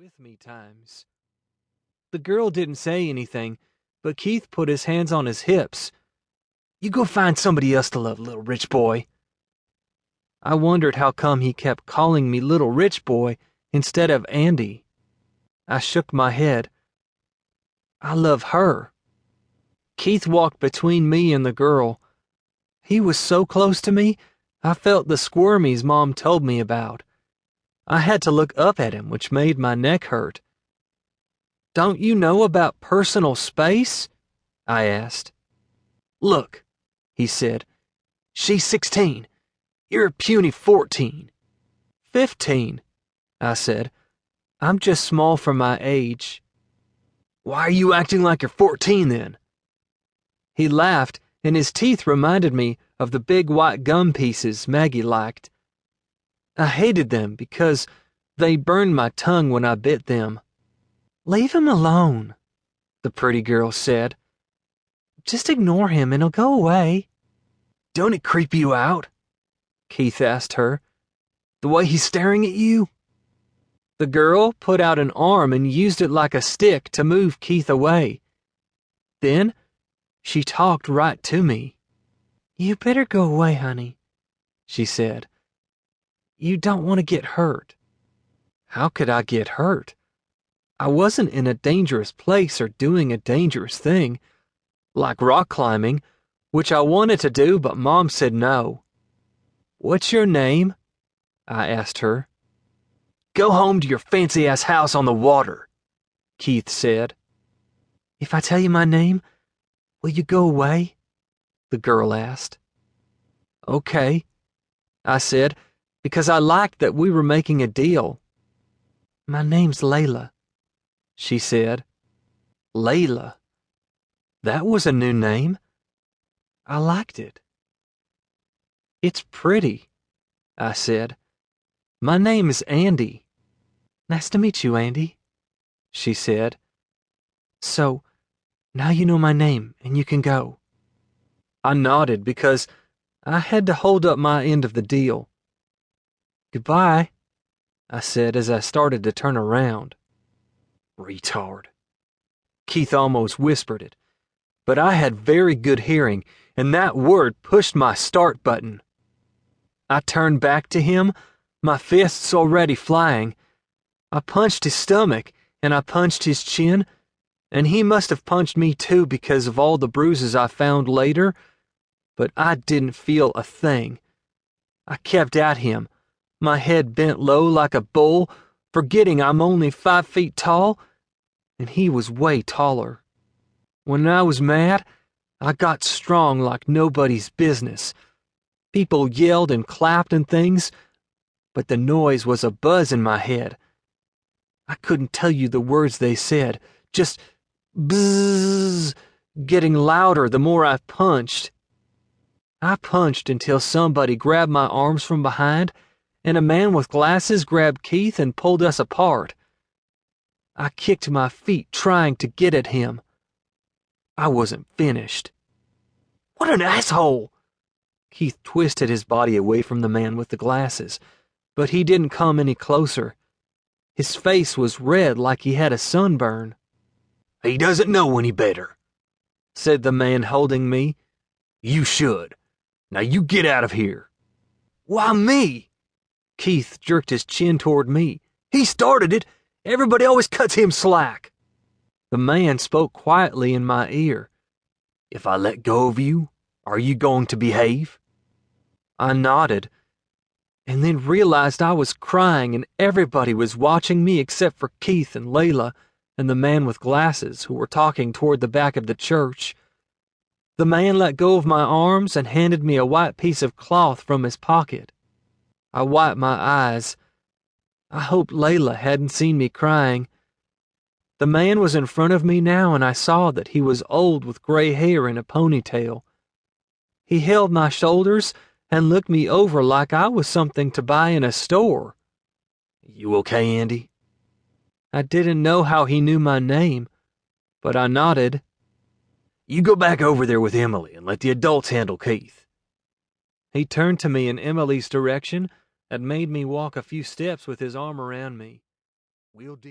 with me times. The girl didn't say anything, but Keith put his hands on his hips. You go find somebody else to love, little rich boy. I wondered how come he kept calling me little rich boy instead of Andy. I shook my head. I love her. Keith walked between me and the girl. He was so close to me, I felt the squirmies Mom told me about. I had to look up at him, which made my neck hurt. Don't you know about personal space? I asked. Look, he said. She's 16. You're a puny 14. 15, I said. I'm just small for my age. Why are you acting like you're 14 then? He laughed, and his teeth reminded me of the big white gum pieces Maggie liked. I hated them because they burned my tongue when I bit them. Leave him alone, the pretty girl said. Just ignore him and he'll go away. Don't it creep you out? Keith asked her. The way he's staring at you? The girl put out an arm and used it like a stick to move Keith away. Then she talked right to me. You better go away, honey, she said. You don't want to get hurt. How could I get hurt? I wasn't in a dangerous place or doing a dangerous thing, like rock climbing, which I wanted to do, but Mom said no. What's your name? I asked her. Go home to your fancy-ass house on the water, Keith said. If I tell you my name, will you go away? The girl asked. Okay, I said, because I liked that we were making a deal. My name's Layla, she said. Layla. That was a new name. I liked it. It's pretty, I said. My name is Andy. Nice to meet you, Andy, she said. So, now you know my name and you can go. I nodded because I had to hold up my end of the deal. Goodbye, I said as I started to turn around. Retard. Keith almost whispered it, but I had very good hearing, and that word pushed my start button. I turned back to him, my fists already flying. I punched his stomach, and I punched his chin, and he must have punched me too because of all the bruises I found later, but I didn't feel a thing. I kept at him, my head bent low like a bull, forgetting I'm only 5 feet tall, and he was way taller. When I was mad, I got strong like nobody's business. People yelled and clapped and things, but the noise was a buzz in my head. I couldn't tell you the words they said, just bzzz, getting louder the more I punched. I punched until somebody grabbed my arms from behind, and a man with glasses grabbed Keith and pulled us apart. I kicked my feet trying to get at him. I wasn't finished. What an asshole! Keith twisted his body away from the man with the glasses, but he didn't come any closer. His face was red like he had a sunburn. He doesn't know any better, said the man holding me. You should. Now you get out of here. Why me? Keith jerked his chin toward me. He started it. Everybody always cuts him slack. The man spoke quietly in my ear. If I let go of you, are you going to behave? I nodded, and then realized I was crying and everybody was watching me except for Keith and Layla and the man with glasses who were talking toward the back of the church. The man let go of my arms and handed me a white piece of cloth from his pocket. I wiped my eyes. I hoped Layla hadn't seen me crying. The man was in front of me now, and I saw that he was old with gray hair and a ponytail. He held my shoulders and looked me over like I was something to buy in a store. You okay, Andy? I didn't know how he knew my name, but I nodded. You go back over there with Emily and let the adults handle Keith. He turned to me in Emily's direction and made me walk a few steps with his arm around me. We'll deal